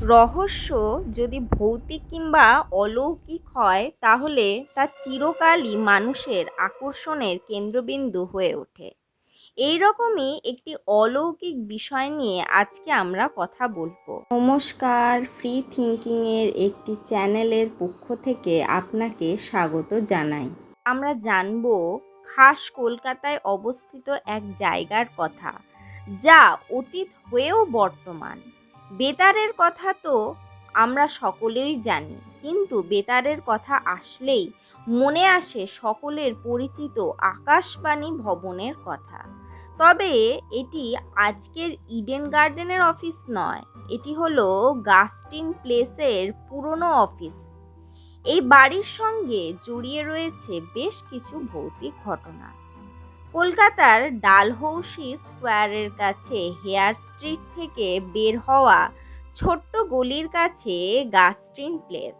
রহস্য যদি ভৌতিক কিংবা অলৌকিক হয় তাহলে তা চিরকালই মানুষের আকর্ষণের কেন্দ্রবিন্দু হয়ে ওঠে। এই রকমই একটি অলৌকিক বিষয় নিয়ে আজকে আমরা কথা বলবো। নমস্কার, ফ্রি থিঙ্কিংয়ের একটি চ্যানেলের পক্ষ থেকে আপনাকে স্বাগত জানাই। আমরা জানবো খাস কলকাতায় অবস্থিত এক জায়গার কথা, যা অতীত হয়েও বর্তমান। বেতারের কথা তো আমরা সকলেই জানি, কিন্তু বেতারের কথা আসলেই মনে আসে সকলের পরিচিত আকাশবাণী ভবনের কথা। তবে এটি আজকের ইডেন গার্ডেনের অফিস নয়, এটি হলো গাস্টিন প্লেসের পুরনো অফিস। এই বাড়ির সঙ্গে জড়িয়ে রয়েছে বেশ কিছু ভৌতিক ঘটনা। কলকাতার ডালহৌসি স্কোয়ারের কাছে হেয়ার স্ট্রিট থেকে বের হওয়া ছোট্ট গলির কাছে গাস্টিন প্লেস।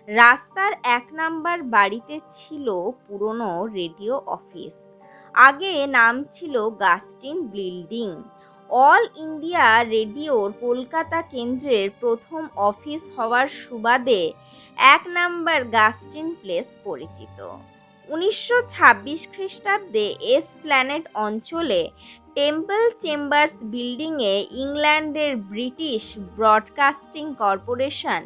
রাস্তার 1 নাম্বার বাড়িতে ছিল পুরনো রেডিও অফিস। আগে নাম ছিল গাস্টিন বিল্ডিং। অল ইন্ডিয়া রেডিওর কলকাতা কেন্দ্রের প্রথম অফিস হওয়ার সুবাদে 1 নাম্বার গাস্টিন প্লেস পরিচিত। 1926 খ্রিস্টাব্দে এসপ্ল্যানেড অঞ্চলে টেম্পল চেম্বার্স বিল্ডিংয়ে ইংল্যান্ডের ব্রিটিশ ব্রডকাস্টিং কর্পোরেশন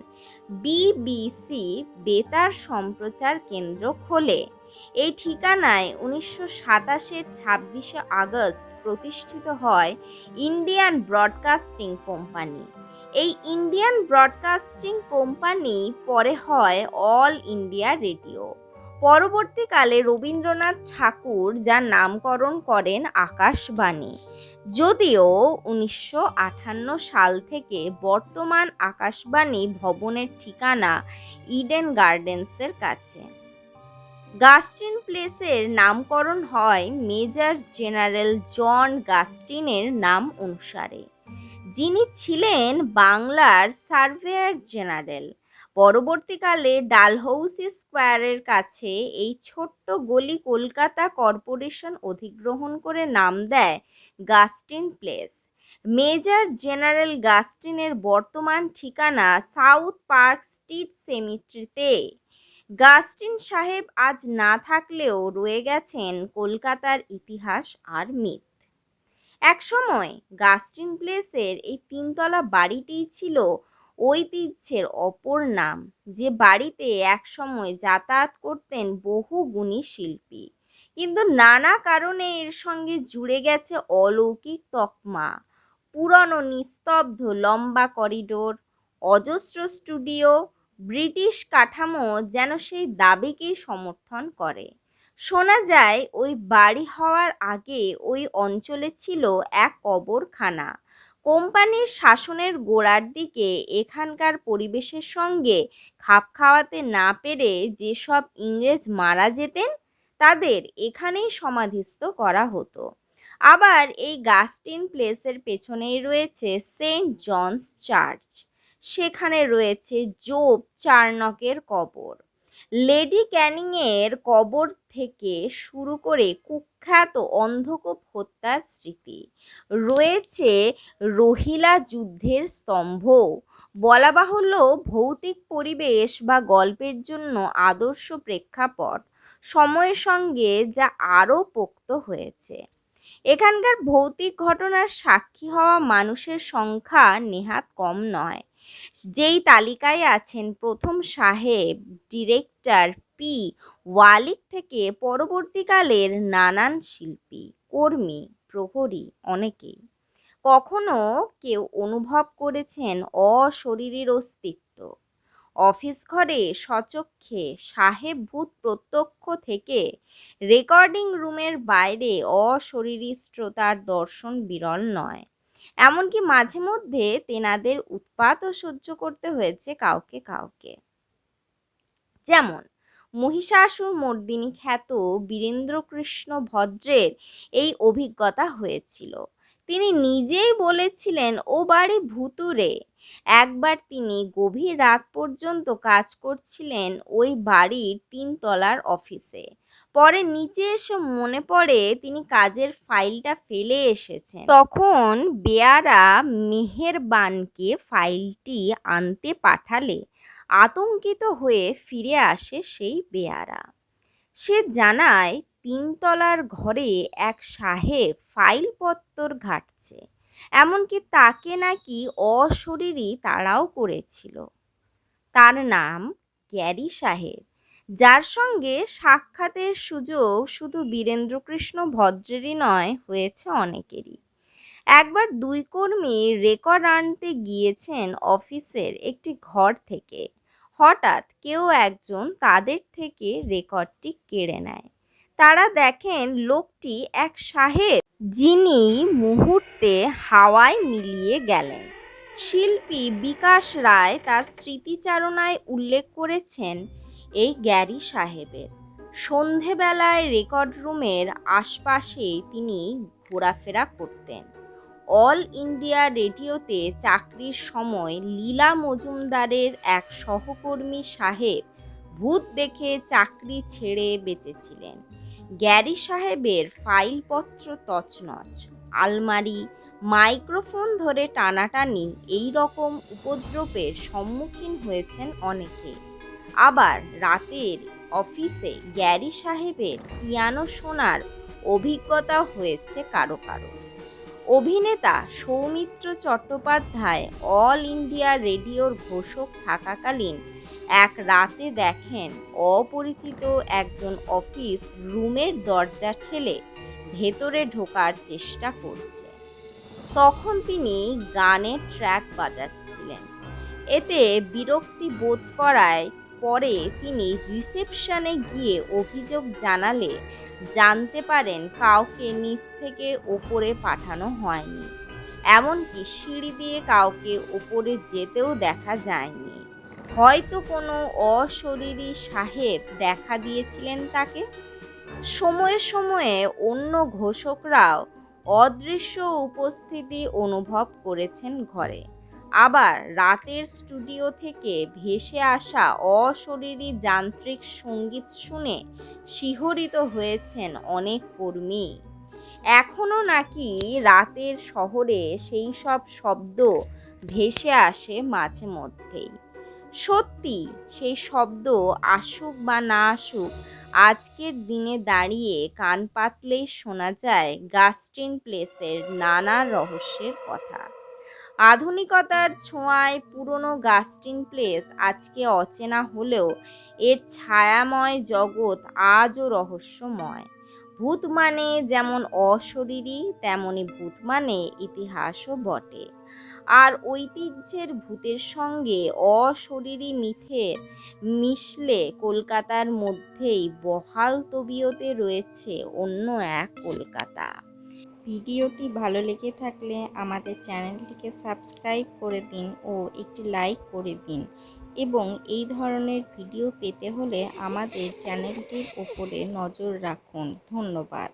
বিবিসি বেতার সম্প্রচার কেন্দ্র খোলে। এই ঠিকানায় 1927-এর 26শে আগস্ট প্রতিষ্ঠিত হয় ইন্ডিয়ান ব্রডকাস্টিং কোম্পানি। এই ইন্ডিয়ান ব্রডকাস্টিং কোম্পানি পরে হয় অল ইন্ডিয়া রেডিও। পরবর্তীকালে রবীন্দ্রনাথ ঠাকুর যার নামকরণ করেন আকাশবাণী। যদিও 1958 সাল থেকে বর্তমান আকাশবাণী ভবনের ঠিকানা ইডেন গার্ডেন্সের কাছে। গাস্টিন প্লেসের নামকরণ হয় মেজর জেনারেল জন গাস্টিনের নাম অনুসারে, যিনি ছিলেন বাংলার সার্ভেয়ার জেনারেল। পরবর্তীকালে ডালহৌসি স্কোয়ারের কাছে এই ছোট্ট গলি কলকাতা কর্পোরেশন অধিগ্রহণ করে নাম দেয় গাস্টিন প্লেস। মেজর জেনারেল গাস্টিনের বর্তমান ঠিকানা সাউথ পার্ক স্ট্রিট সেমিট্রিতে। গাস্টিন সাহেব আজ না থাকলেও রয়ে গেছেন কলকাতার ইতিহাস আর মিথ। একসময় গাস্টিন প্লেসের এই 3তলা বাড়িটিই ছিল ঐতিহ্যের অপর নাম, যে বাড়িতে একসময় যাতায়াত করতেন বহু গুণী শিল্পী। কিন্তু নানা কারণে এর সঙ্গে জুড়ে গেছে অলৌকিক তকমা। পুরনো নিস্তব্ধ লম্বা করিডোর, অজস্র স্টুডিও, ব্রিটিশ কাঠামো যেন সেই দাবিকেই সমর্থন করে। শোনা যায় ওই বাড়ি হওয়ার আগে ওই অঞ্চলে ছিল এক কবরখানা। কোম্পানির শাসনের গোড়ার দিকে এখানকার পরিবেশের সঙ্গে খাপ খাওয়াতে না পেরে যেসব ইংরেজ মারা যেতেন, তাদের এখানেই সমাধিস্থ করা হতো। আবার এই গাস্টিন প্লেসের পেছনেই রয়েছে সেন্ট জনস চার্চ। সেখানে রয়েছে জোব চার্নকের কবর। লেডি ক্যানিংয়ের কবর থেকে শুরু করে কুখ্যাত অন্ধকূপ হত্যার স্মৃতি। রয়েছে রোহিলা যুদ্ধের স্তম্ভ। বলা বাহুল্য, ভৌতিক পরিবেশ বা গল্পের জন্য আদর্শ প্রেক্ষাপট সময়ের সঙ্গে যা আরও পোক্ত হয়েছে। এখানকার ভৌতিক ঘটনার সাক্ষী হওয়া মানুষের সংখ্যা নেহাত কম নয়। যেই তালিকায় আছেন প্রথম সাহেব, ডিরেক্টর পি ওয়ালিক থেকে পরবর্তীকালের নানান শিল্পী, কর্মী, প্রহরী অনেকেই। কখনো কেউ অনুভব করেছেন অশরীরীর অস্তিত্ব। অফিস ঘরে সচক্ষে সাহেব ভূত প্রত্যক্ষ থেকে রেকর্ডিং রুমের বাইরে অশরীরী শ্রোতার দর্শন বিরল নয়। এমনকি মাঝে মধ্যে তেনাদের উৎপাতও সহ্য করতে হয়েছে কাউকে কাউকে। যেমন মহিষাসুর মর্দিনী খ্যাত বীরেন্দ্রকৃষ্ণ ভদ্রের এই অভিজ্ঞতা হয়েছিল। তিনি নিজেই বলেছিলেন, ও বাড়ি ভুতুড়ে। একবার তিনি গভীর রাত পর্যন্ত কাজ করছিলেন ওই বাড়ির 3তলার অফিসে। পরে নিচে এসে মনে পড়ে তিনি কাজের ফাইলটা ফেলে এসেছেন। তখন বেয়ারা মেহেরবানকে ফাইলটি আনতে পাঠালে আতঙ্কিত হয়ে ফিরে আসে সেই বেয়ারা। সে জানায় 3 তলার ঘরে এক সাহেব ফাইলপত্তর ঘাঁটছে, এমনকি তাকে নাকি অশরীরী তাড়াও করেছিল। তার নাম গ্যারি সাহেব, যার সঙ্গে সাক্ষাতের সুযোগ শুধু বীরেন্দ্রকৃষ্ণ ভদ্রেরই নয়, হয়েছে অনেকেরই। একবার 2 কর্মী রেকর্ড আনতে গিয়েছেন অফিসের একটি ঘর থেকে। হঠাৎ কেউ একজন তাদের থেকে রেকর্ডটি কেড়ে নেয়। তারা দেখেন লোকটি এক সাহেব, যিনি মুহূর্তে হাওয়ায় মিলিয়ে গেলেন। শিল্পী বিকাশ রায় তার স্মৃতিচারণায় উল্লেখ করেছেন এই গ্যারি সাহেবের। সন্ধেবেলায় রেকর্ড রুমের আশপাশে তিনি ঘোরাফেরা করতেন। অল ইন্ডিয়া রেডিওতে চাকরির সময় লীলা মজুমদারের এক সহকর্মী সাহেব ভূত দেখে চাকরি ছেড়ে বেঁচেছিলেন। গ্যারি সাহেবের ফাইলপত্র তছনছ, আলমারি, মাইক্রোফোন ধরে টানাটানি, এই রকম উপদ্রবের সম্মুখীন হয়েছেন অনেকে। আবার রাতের অফিসে গ্যারি সাহেবের পিয়ানো শোনার অভিজ্ঞতা হয়েছে কারো কারো। অভিনেতা সৌমিত্র চট্টোপাধ্যায় অল ইন্ডিয়া রেডিওর ঘোষক থাকাকালীন এক রাতে দেখেন অপরিচিত একজন অফিস রুমের দরজা ঠেলে ভেতরে ঢোকার চেষ্টা করছে। তখন তিনি গানের ট্র্যাক বাজাচ্ছিলেন। এতে বিরক্তি বোধ করায় পরে তিনি রিসেপশনে গিয়ে অভিযোগ জানালে জানতে পারেন কাউকে নিচ থেকে ওপরে পাঠানো হয়নি, এমনকি সিঁড়ি দিয়ে কাউকে ওপরে যেতেও দেখা যায়নি। হয়তো কোনো অশরীরী সাহেব দেখা দিয়েছিলেন তাকে। সময়ে সময়ে অন্য ঘোষকরাও অদৃশ্য উপস্থিতি অনুভব করেছেন ঘরে। আবার রাতের স্টুডিও থেকে ভেসে আসা অশরীরী যান্ত্রিক সঙ্গীত শুনে শিহরিত হয়েছেন অনেক কর্মী। এখনো নাকি রাতের শহরে সেই সব শব্দ ভেসে আসে মাঝে মধ্যেই। সত্যি সেই শব্দ আসুক বা না আসুক, আজকের দিনে দাঁড়িয়ে কান পাতলেই শোনা যায় গাস্টিন প্লেসের নানা রহস্যের কথা। আধুনিকতার ছোঁয়ায় পুরনো গাস্টিন প্লেস আজকে অচেনা হলেও এর ছায়াময় জগৎ আজও রহস্যময়। ভূত মানে যেমন অশরীরী, তেমনি ভূত মানে ইতিহাসও বটে। আর ঐতিহ্যের ভূতের সঙ্গে অশরীরী মিথের মিশলে কলকাতার মধ্যেই বহাল তবিয়তে রয়েছে অন্য এক কলকাতা। ভিডিওটি ভালো লেগে থাকলে আমাদের চ্যানেলটিকে সাবস্ক্রাইব করে দিন ও একটি লাইক করে দিন, এবং এই ধরনের ভিডিও পেতে হলে আমাদের চ্যানেলটির উপরে নজর রাখুন। ধন্যবাদ।